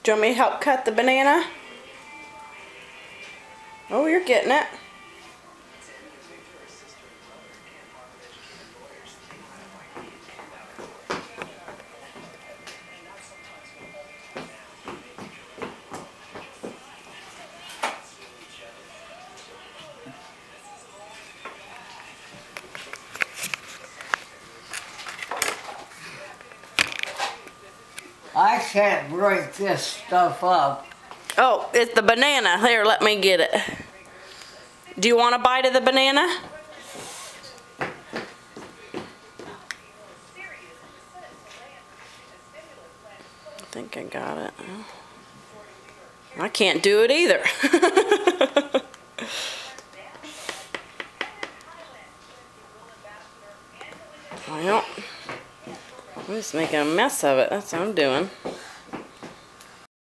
Do you want me to help cut the banana? Oh, you're getting it. I can't break this stuff up. Oh, it's the banana. Here, let me get it. Do you want a bite of the banana? I think I got it. I can't do it either. Well, I'm just making a mess of it. That's what I'm doing.